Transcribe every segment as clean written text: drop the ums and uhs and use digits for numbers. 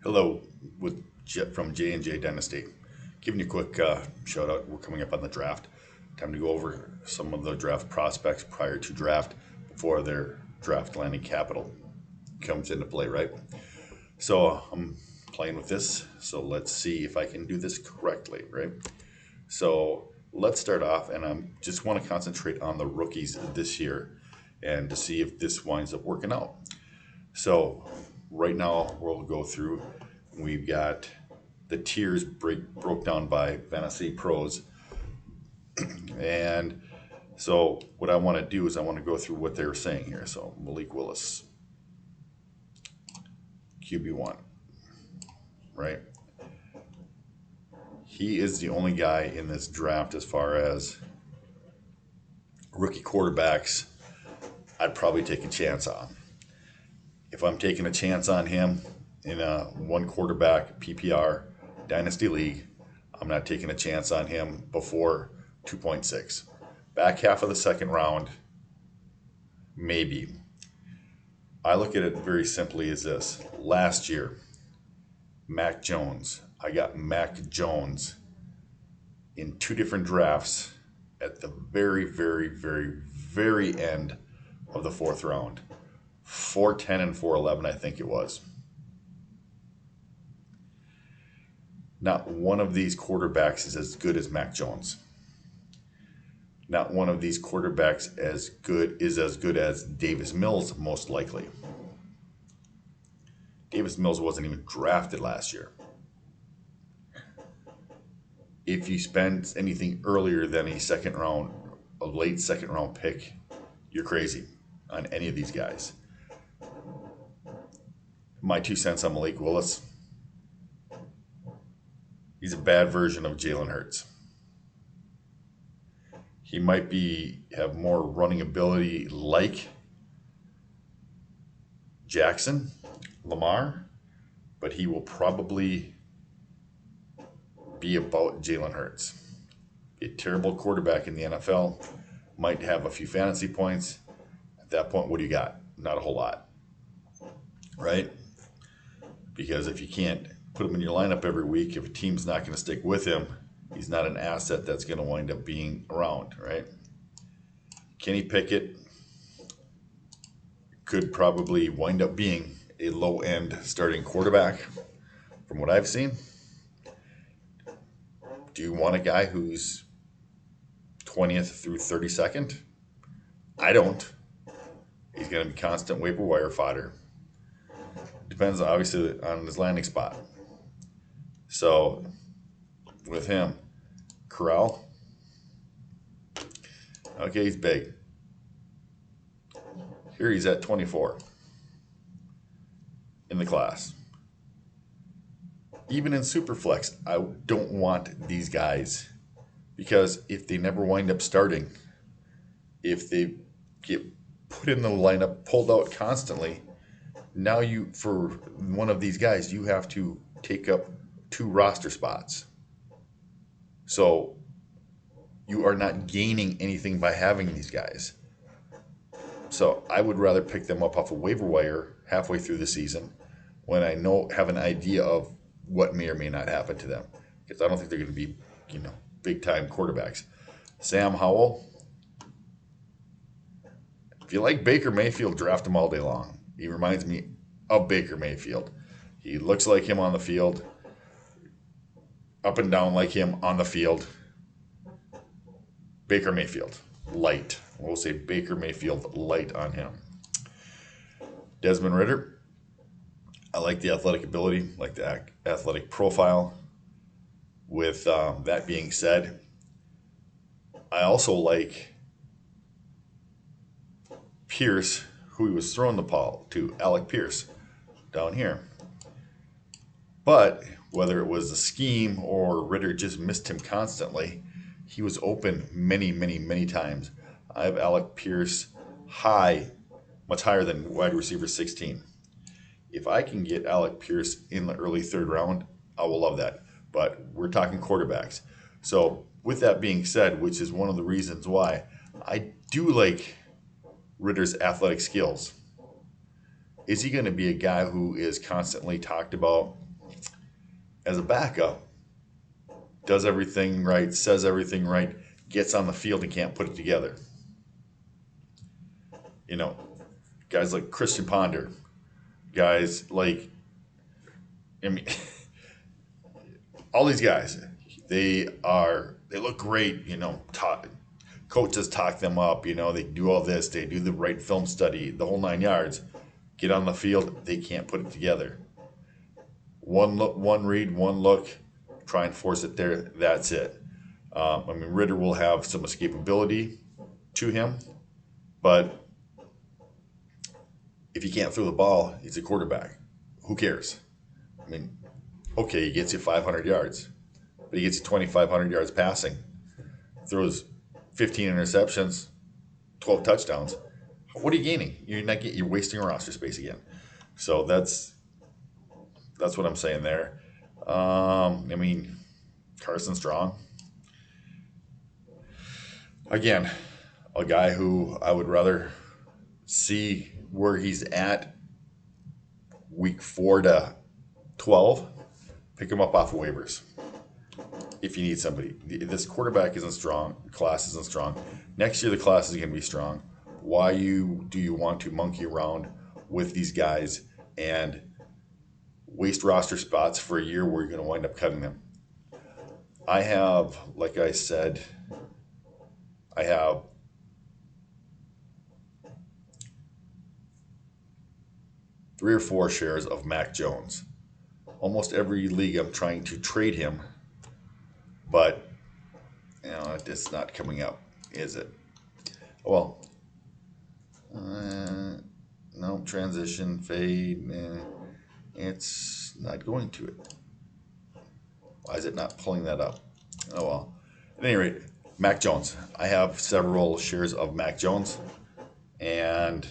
Hello, with Jet from J&J Dynasty. Giving you a quick shout out. We're coming up on the draft. Time to go over some of the draft prospects prior to draft before their draft landing capital comes into play, right? So I'm playing with this. So let's see if I can do this correctly, right? So let's start off, and I just want to concentrate on the rookies this year and to see if this winds up working out. So right now we'll go through. We've got the tiers broke down by Fantasy Pros, and so what I want to do is I want to go through what they were saying here. So Malik Willis, QB1, right? He is the only guy in this draft as far as rookie quarterbacks I'd probably take a chance on. If I'm taking a chance on him in a one quarterback PPR Dynasty League, I'm not taking a chance on him before 2.6. Back half of the second round, maybe. I look at it very simply as this. Last year, Mac Jones. I got Mac Jones in two different drafts at the very, very, very, very end of the fourth round. 410 and 411, I think it was. Not one of these quarterbacks is as good as Mac Jones. Not one of these quarterbacks is as good as Davis Mills, most likely. Davis Mills wasn't even drafted last year. If you spend anything earlier than a late second round pick, you're crazy on any of these guys. My 2 cents on Malik Willis. He's a bad version of Jalen Hurts. He might have more running ability like Jackson, Lamar, but he will probably be about Jalen Hurts. A terrible quarterback in the NFL, might have a few fantasy points. At that point, what do you got? Not a whole lot, right? Because if you can't put him in your lineup every week, if a team's not going to stick with him, he's not an asset that's going to wind up being around, right? Kenny Pickett could probably wind up being a low-end starting quarterback from what I've seen. Do you want a guy who's 20th through 32nd? I don't. He's going to be constant waiver wire fodder. Depends obviously on his landing spot. So with him, Corral, okay, he's big. Here he's at 24 in the class. Even in Superflex, I don't want these guys because if they never wind up starting, if they get put in the lineup, pulled out constantly, now for one of these guys, you have to take up two roster spots. So you are not gaining anything by having these guys. So I would rather pick them up off a waiver wire halfway through the season when I have an idea of what may or may not happen to them. Because I don't think they're going to be, big time quarterbacks. Sam Howell. If you like Baker Mayfield, draft him all day long. He reminds me of Baker Mayfield. He looks like him on the field, up and down like him on the field. Baker Mayfield, light. We'll say Baker Mayfield, light on him. Desmond Ridder. I like the athletic ability, like the athletic profile. With that being said, I also like Pierce, who he was throwing the ball to, Alec Pierce, down here. But whether it was the scheme or Ritter just missed him constantly, he was open many, many, many times. I have Alec Pierce high, much higher than wide receiver 16. If I can get Alec Pierce in the early third round, I will love that. But we're talking quarterbacks. So with that being said, which is one of the reasons why I do like Ritter's athletic skills. Is he going to be a guy who is constantly talked about as a backup, does everything right, says everything right, gets on the field and can't put it together. You know, guys like Christian Ponder, guys like, I mean, all these guys, they look great. Coaches talk them up. They do all this. They do the right film study, the whole 9 yards. Get on the field, they can't put it together. One look, one read, one look, try and force it there. That's it. Ritter will have some escapability to him, but if he can't throw the ball, he's a quarterback. Who cares? Okay, he gets you 500 yards, but he gets you 2,500 yards passing, throws 15 interceptions, 12 touchdowns. What are you gaining? You're wasting roster space again. So that's what I'm saying there. Carson Strong, again, a guy who I would rather see where he's at week 4 to 12. Pick him up off of waivers if you need somebody. This quarterback isn't strong. The class isn't strong. Next year, the class is going to be strong. Why do you want to monkey around with these guys and waste roster spots for a year where you're going to wind up cutting them? I have 3 or 4 shares of Mac Jones. Almost every league I'm trying to trade him, but it's not coming up, is it? Well, no, transition, fade, it's not going to it. Why is it not pulling that up? Oh well. At any rate, Mac Jones. I have several shares of Mac Jones, and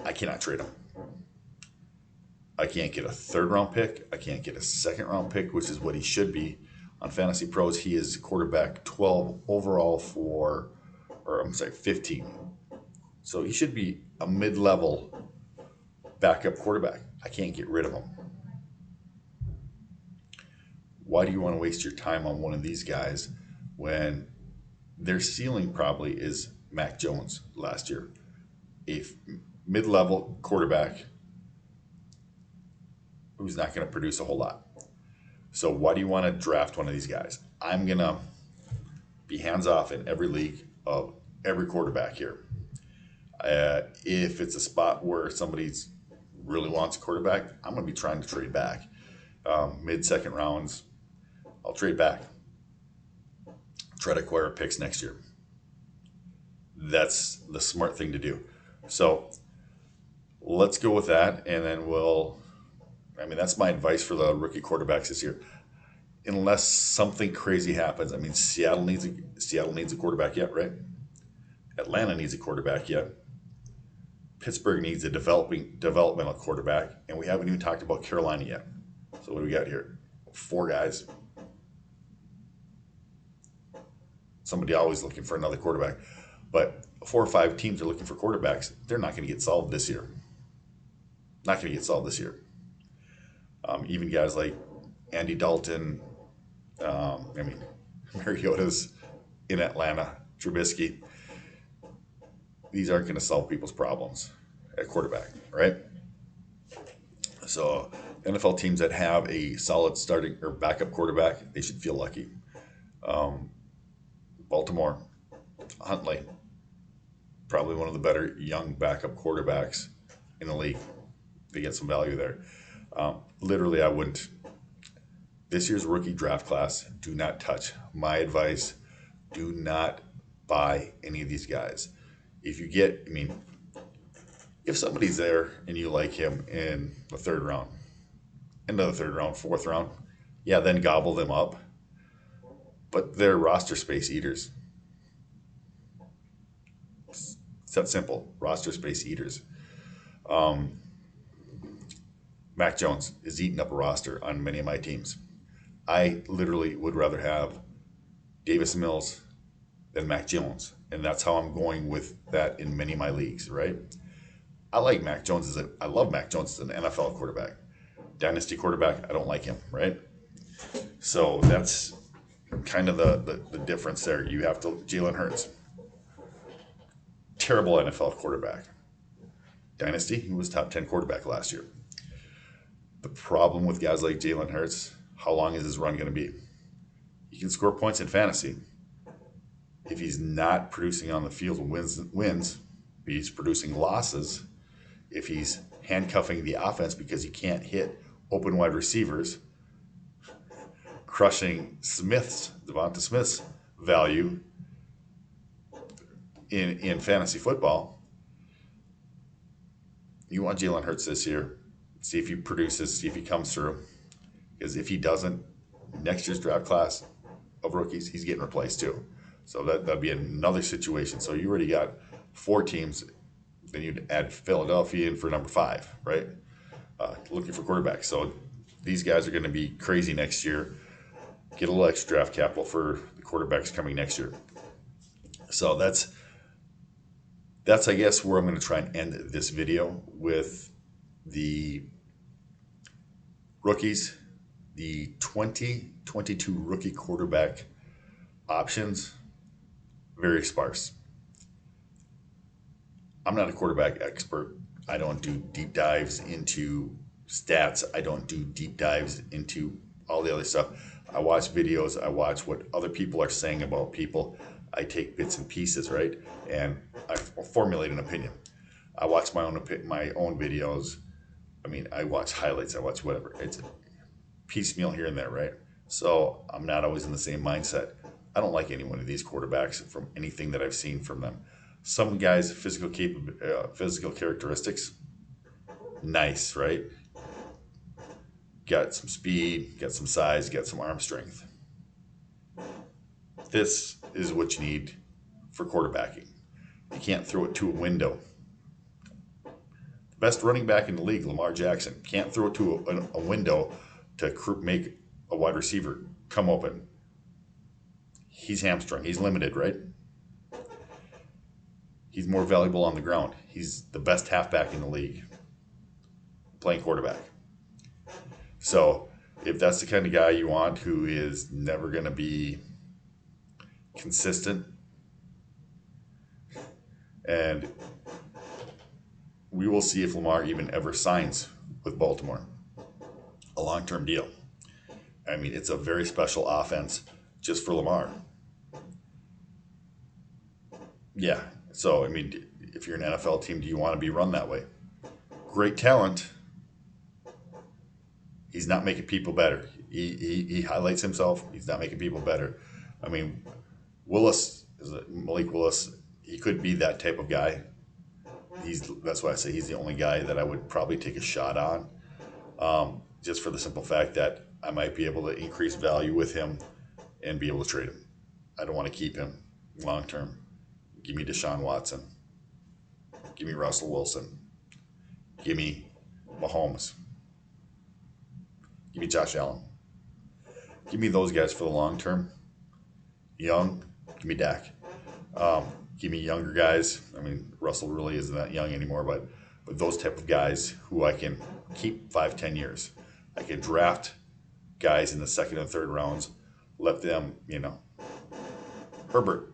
I cannot trade him. I can't get a 3rd round pick. I can't get a 2nd round pick, which is what he should be. On Fantasy Pros, he is quarterback 12 overall 15. So he should be a mid-level backup quarterback. I can't get rid of him. Why do you want to waste your time on one of these guys when their ceiling probably is Mac Jones last year? A mid-level quarterback who's not going to produce a whole lot. So why do you want to draft one of these guys? I'm going to be hands-off in every league of every quarterback here. If it's a spot where somebody's really wants a quarterback, I'm going to be trying to trade back. Mid-second rounds, I'll trade back. Try to acquire picks next year. That's the smart thing to do. So let's go with that, and then that's my advice for the rookie quarterbacks this year. Unless something crazy happens. Seattle needs a quarterback yet, right? Atlanta needs a quarterback yet. Pittsburgh needs a developmental quarterback, and we haven't even talked about Carolina yet. So what do we got here? 4 guys. Somebody always looking for another quarterback, but 4 or 5 teams are looking for quarterbacks. They're not going to get solved this year. Not going to get solved this year. Even guys like Andy Dalton, Mariota's in Atlanta, Trubisky. These aren't going to solve people's problems at quarterback, right? So NFL teams that have a solid starting or backup quarterback, they should feel lucky. Baltimore, Huntley, probably one of the better young backup quarterbacks in the league. They get some value there. Literally, I wouldn't. This year's rookie draft class, do not touch. My advice, do not buy any of these guys. If you get, if somebody's there and you like him in the 3rd round, into the 3rd round, 4th round, yeah, then gobble them up. But they're roster space eaters. It's that simple. Roster space eaters. Mac Jones is eating up a roster on many of my teams. I literally would rather have Davis Mills than Mac Jones. And that's how I'm going with that in many of my leagues, right? I love Mac Jones as an NFL quarterback. Dynasty quarterback, I don't like him, right? So that's kind of the difference there. You have to, Jalen Hurts, terrible NFL quarterback. Dynasty, he was top 10 quarterback last year. The problem with guys like Jalen Hurts, how long is his run going to be? He can score points in fantasy. If he's not producing on the field and wins, he's producing losses. If he's handcuffing the offense because he can't hit open wide receivers, crushing Devonta Smith's value in fantasy football, you want Jalen Hurts this year. See if he produces, see if he comes through. Because if he doesn't, next year's draft class of rookies, he's getting replaced too. So that'd be another situation. So you already got 4 teams. Then you'd add Philadelphia in for number 5, right? Looking for quarterbacks. So these guys are going to be crazy next year. Get a little extra draft capital for the quarterbacks coming next year. So that's I guess where I'm going to try and end this video with the rookies, the 2022 rookie quarterback options, very sparse. I'm not a quarterback expert. I don't do deep dives into stats. I don't do deep dives into all the other stuff. I watch videos. I watch what other people are saying about people. I take bits and pieces, right? And I formulate an opinion. I watch my own videos. I mean, I watch highlights. I watch whatever. It's piecemeal here and there, right? So I'm not always in the same mindset. I don't like any one of these quarterbacks from anything that I've seen from them. Some guys, physical characteristics, nice, right? Got some speed, got some size, got some arm strength. This is what you need for quarterbacking. You can't throw it to a window. The best running back in the league, Lamar Jackson, can't throw it to a window to make a wide receiver come open. He's hamstrung. He's limited, right? He's more valuable on the ground. He's the best halfback in the league playing quarterback. So if that's the kind of guy you want who is never going to be consistent, and we will see if Lamar even ever signs with Baltimore, a long-term deal. I mean, it's a very special offense just for Lamar. Yeah. So, I mean, if you're an NFL team, do you want to be run that way? Great talent. He's not making people better. He highlights himself. He's not making people better. I mean, Malik Willis, he could be that type of guy. That's why I say he's the only guy that I would probably take a shot on, just for the simple fact that I might be able to increase value with him and be able to trade him. I don't want to keep him long term. Give me Deshaun Watson. Give me Russell Wilson. Give me Mahomes. Give me Josh Allen. Give me those guys for the long term. Young, give me Dak. Give me younger guys. I mean, Russell really isn't that young anymore, but those type of guys who I can keep 5-10 years. I can draft guys in the 2nd and 3rd rounds, let them, Herbert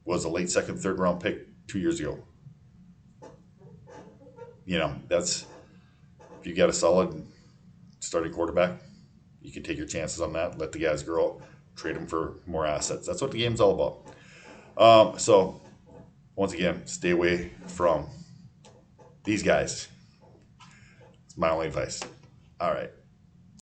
was a late 2nd, 3rd round pick 2 years ago. That's, if you got a solid starting quarterback, you can take your chances on that, let the guys grow, trade them for more assets. That's what the game's all about. So, once again, stay away from these guys. It's my only advice. All right.